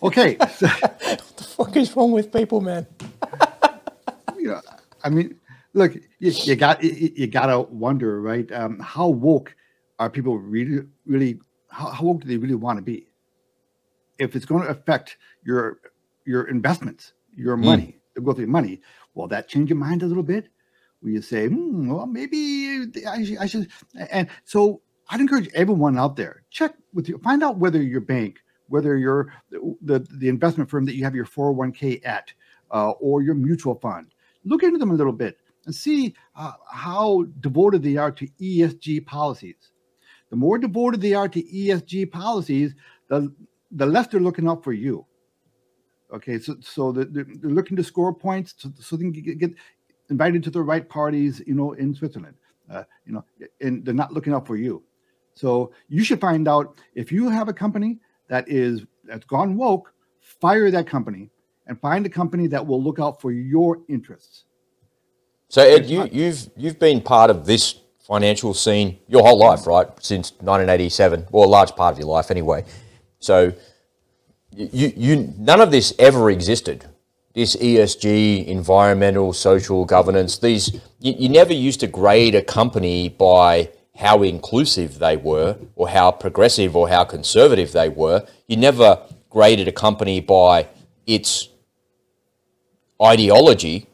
Okay. What the fuck is wrong with people, man? Yeah, I mean, look, you gotta wonder, right? How woke are people really? How woke do they really want to be? If it's going to affect your investments, your money, the growth of your money, will that change your mind a little bit? Will you say, well, maybe I should? And so I'd encourage everyone out there, check with you, find out whether your bank, whether your the investment firm that you have your 401k at, or your mutual fund, look into them a little bit and see how devoted they are to ESG policies. The more devoted they are to ESG policies, the less they're looking out for you. Okay, so they're looking to score points so they can get invited to the right parties, in Switzerland, and they're not looking out for you. So you should find out if you have a company that's gone woke, fire that company and find a company that will look out for your interests. So Ed, you've been part of this financial scene your whole life, right? Since 1987, or a large part of your life anyway. So you none of this ever existed. This ESG, environmental, social governance, you never used to grade a company by how inclusive they were or how progressive or how conservative they were. You never graded a company by its ideology,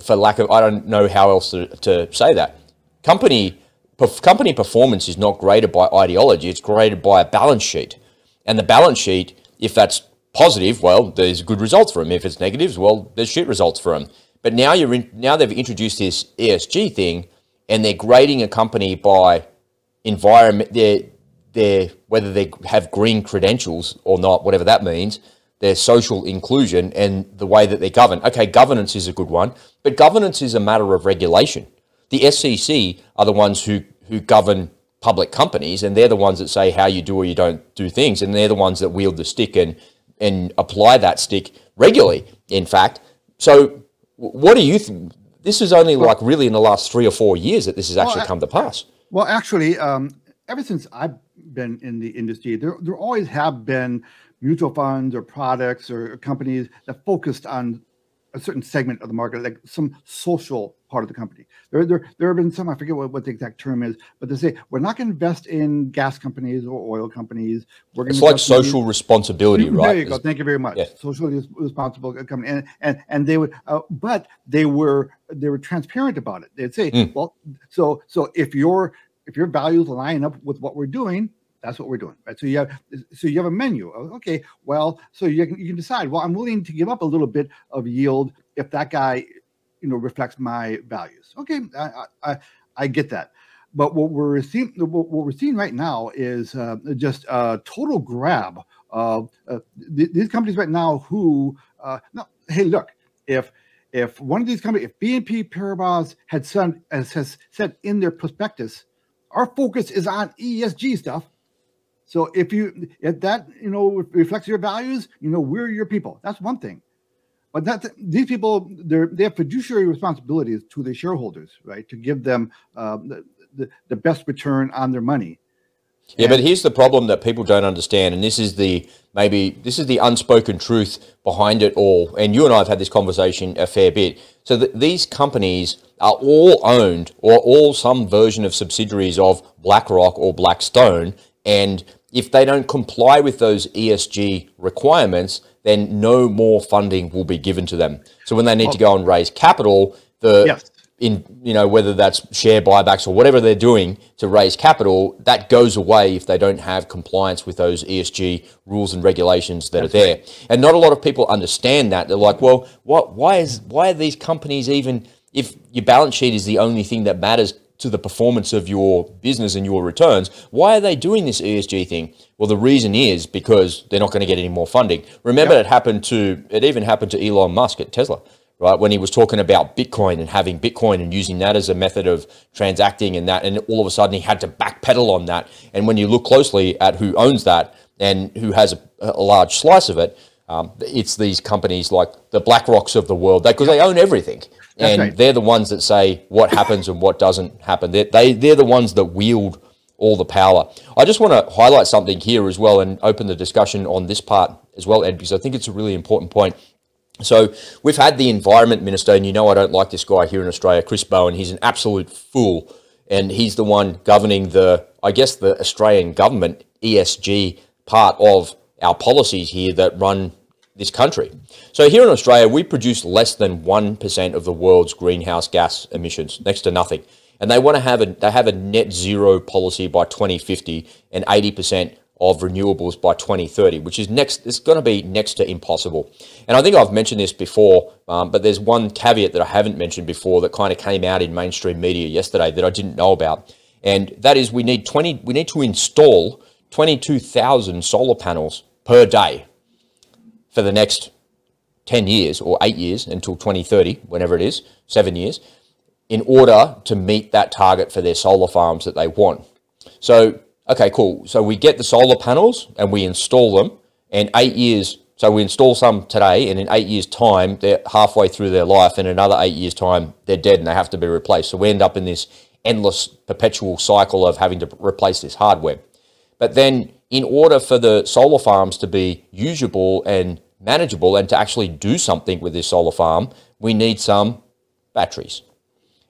for lack of, I don't know how else to say that. Company performance is not graded by ideology, it's graded by a balance sheet. And the balance sheet, if that's positive, well, there's good results for them. If it's negatives, well, there's shit results for them. But now they've introduced this ESG thing, and they're grading a company by environment, whether they have green credentials or not, whatever that means, their social inclusion and the way that they govern. Okay, governance is a good one, but governance is a matter of regulation. The SEC are the ones who govern public companies, and they're the ones that say how you do or you don't do things, and they're the ones that wield the stick and apply that stick regularly, in fact. So what do you think? This is only like really in the last 3 or 4 years that this has actually come to pass. Well, actually, ever since I've been in the industry, there always have been mutual funds or products or companies that focused on a certain segment of the market, like some social part of the company. There have been some, I forget what the exact term is, but they say, we're not going to invest in gas companies or oil companies. It's like social responsibility, right? There you go. Thank you very much. Yeah. Socially responsible company. And they would, but they were transparent about it. They'd say, well, so if your values line up with what we're doing, that's what we're doing, right? So you have a menu. Okay, well, so you can decide. Well, I'm willing to give up a little bit of yield if that guy, reflects my values. Okay, I get that. But what we're seeing right now is just a total grab of these companies right now. Who no, hey, look, if one of these companies, if BNP Paribas has said in their prospectus, our focus is on ESG stuff. So if that reflects your values, we're your people. That's one thing. But these people, they have fiduciary responsibilities to the shareholders, right? To give them the best return on their money. Yeah, but here's the problem that people don't understand, and this is the unspoken truth behind it all. And you and I have had this conversation a fair bit. So these companies are all owned or all some version of subsidiaries of BlackRock or Blackstone, and if they don't comply with those ESG requirements, then no more funding will be given to them. So when they need to go and raise capital, whether that's share buybacks or whatever they're doing to raise capital, that goes away if they don't have compliance with those ESG rules and regulations that are there. Right. And not a lot of people understand that. They're like, well, why are these companies even, if your balance sheet is the only thing that matters to the performance of your business and your returns, why are they doing this ESG thing? Well, the reason is because they're not going to get any more funding. Remember, it even happened to Elon Musk at Tesla, right? When he was talking about Bitcoin and having Bitcoin and using that as a method of transacting and all of a sudden he had to backpedal on that. And when you look closely at who owns that and who has a large slice of it, it's these companies like the BlackRocks of the world, because they own everything. And they're the ones that say what happens and what doesn't happen. They're the ones that wield all the power. I just want to highlight something here as well and open the discussion on this part as well, Ed, because I think it's a really important point. So we've had the Environment Minister, and you know I don't like this guy here in Australia, Chris Bowen. He's an absolute fool, and he's the one governing the Australian government ESG part of our policies here that run this country. So here in Australia, we produce less than 1% of the world's greenhouse gas emissions, next to nothing. And they want to have a net zero policy by 2050 and 80% of renewables by 2030, which is it's going to be next to impossible. And I think I've mentioned this before, but there's one caveat that I haven't mentioned before that kind of came out in mainstream media yesterday that I didn't know about. And that is we need to install 22,000 solar panels per day for the next 10 years or 8 years until 2030, whenever it is, 7 years, in order to meet that target for their solar farms that they want. So, okay, cool. So we get the solar panels and we install them, and 8 years, so we install some today, and in 8 years' time, they're halfway through their life, and in another 8 years' time, they're dead and they have to be replaced. So we end up in this endless, perpetual cycle of having to replace this hardware. But then in order for the solar farms to be usable and manageable and to actually do something with this solar farm, we need some batteries.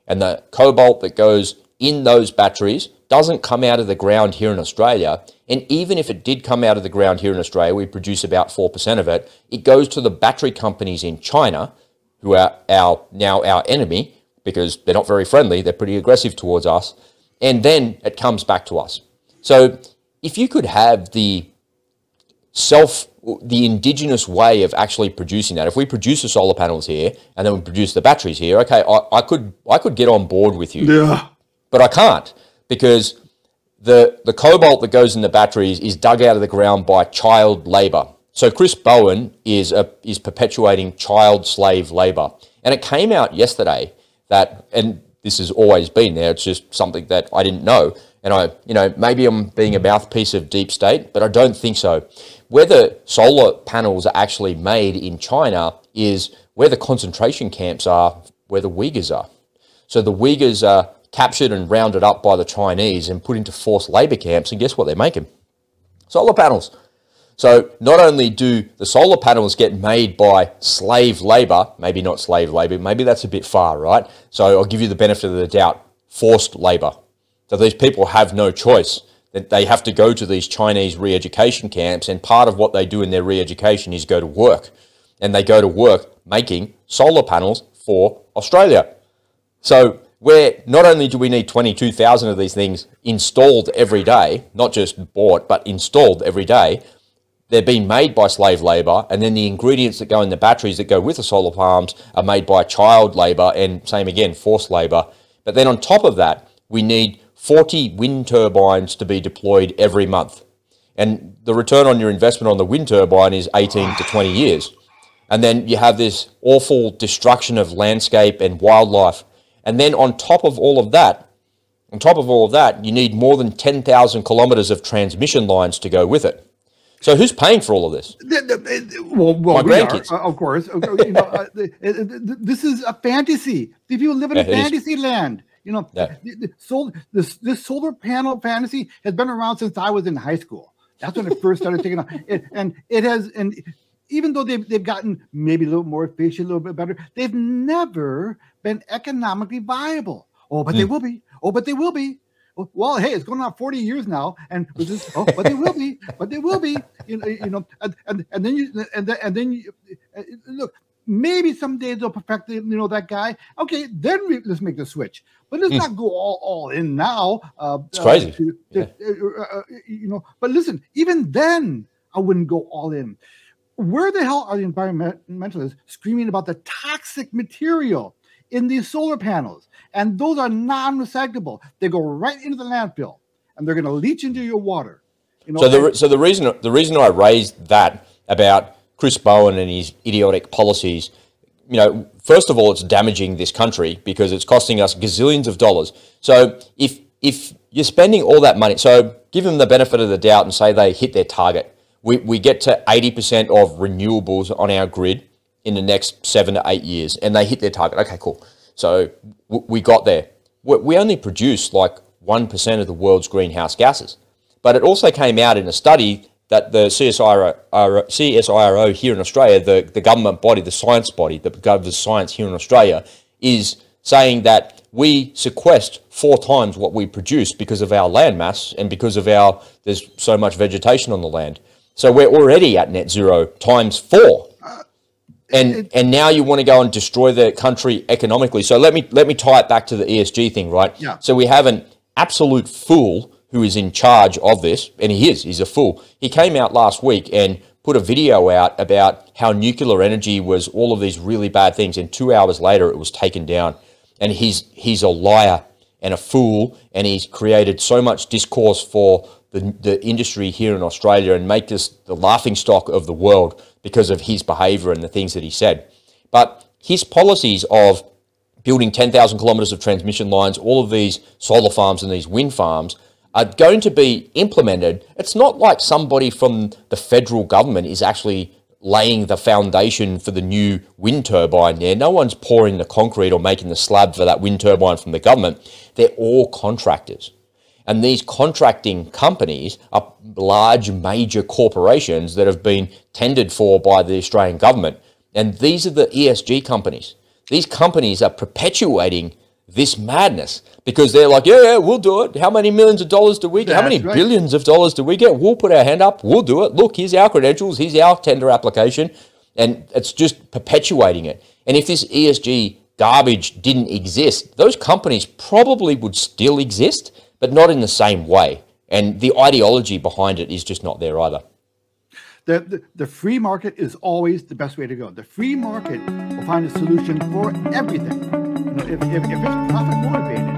And the cobalt that goes in those batteries doesn't come out of the ground here in Australia. And even if it did come out of the ground here in Australia, we produce about 4% of it. It goes to the battery companies in China, who are now our enemy, because they're not very friendly, they're pretty aggressive towards us. And then it comes back to us. So if you could have the indigenous way of actually producing that, if we produce the solar panels here and then we produce the batteries here, okay, I could get on board with you. Yeah. But I can't, because the cobalt that goes in the batteries is dug out of the ground by child labor. So Chris Bowen is perpetuating child slave labor. And it came out yesterday that, and this has always been there, it's just something that I didn't know. And maybe I'm being a mouthpiece of deep state, but I don't think so. Where the solar panels are actually made in China is where the concentration camps are, where the Uyghurs are. So the Uyghurs are captured and rounded up by the Chinese and put into forced labor camps, and guess what they're making? Solar panels. So not only do the solar panels get made by slave labor, maybe not slave labor, maybe that's a bit far, right? So I'll give you the benefit of the doubt, forced labor. So these people have no choice, that they have to go to these Chinese re-education camps, and part of what they do in their re-education is go to work. And they go to work making solar panels for Australia. So where not only do we need 22,000 of these things installed every day, not just bought, but installed every day, they're being made by slave labor, and then the ingredients that go in the batteries that go with the solar farms are made by child labor and, same again, forced labor. But then on top of that, we need 40 wind turbines to be deployed every month. And the return on your investment on the wind turbine is 18 to 20 years. And then you have this awful destruction of landscape and wildlife. And then on top of all of that, you need more than 10,000 kilometers of transmission lines to go with it. So who's paying for all of this? Well, my grandkids, of course. This is a fantasy. The people live in a fantasy land. This solar panel fantasy has been around since I was in high school. That's when it first started taking off. And even though they've gotten maybe a little more efficient, a little bit better, they've never been economically viable. Oh, but they will be. Oh, but they will be. Well, hey, it's going on 40 years now, and but they will be. But they will be. And then you look. Maybe someday they'll perfect that guy. Okay, then let's make the switch. But let's not go all in now. It's crazy. But listen, even then, I wouldn't go all in. Where the hell are the environmentalists screaming about the toxic material in these solar panels? And those are non-recyclable. They go right into the landfill, and they're going to leach into your water. So the reason I raised that about Chris Bowen and his idiotic policies, first of all, it's damaging this country because it's costing us gazillions of dollars. So if you're spending all that money, so give them the benefit of the doubt and say they hit their target. We get to 80% of renewables on our grid in the next 7 to 8 years, and they hit their target. Okay, cool. So we got there. We only produce like 1% of the world's greenhouse gases. But it also came out in a study that the CSIRO here in Australia, the government body, the science body that governs science here in Australia, is saying that we sequester 4 times what we produce because of our land mass and because of there's so much vegetation on the land. So we're already at net zero times 4. And now you want to go and destroy the country economically. So let me tie it back to the ESG thing, right? Yeah. So we have an absolute fool who is in charge of this, and he's a fool. He came out last week and put a video out about how nuclear energy was all of these really bad things, and 2 hours later it was taken down. And he's a liar and a fool, and he's created so much discourse for the industry here in Australia and make this the laughingstock of the world because of his behaviour and the things that he said. But his policies of building 10,000 kilometres of transmission lines, all of these solar farms and these wind farms are going to be implemented. It's not like somebody from the federal government is actually laying the foundation for the new wind turbine there. No one's pouring the concrete or making the slab for that wind turbine from the government. They're all contractors. And these contracting companies are large, major corporations that have been tendered for by the Australian government. And these are the ESG companies. These companies are perpetuating this madness because they're like, yeah, we'll do it. How many millions of dollars do we get? How many billions of dollars do we get? We'll put our hand up. We'll do it. Look, here's our credentials. Here's our tender application. And it's just perpetuating it. And if this ESG garbage didn't exist, those companies probably would still exist, but not in the same way. And the ideology behind it is just not there either. The free market is always the best way to go. The free market will find a solution for everything. If it's profit motivated,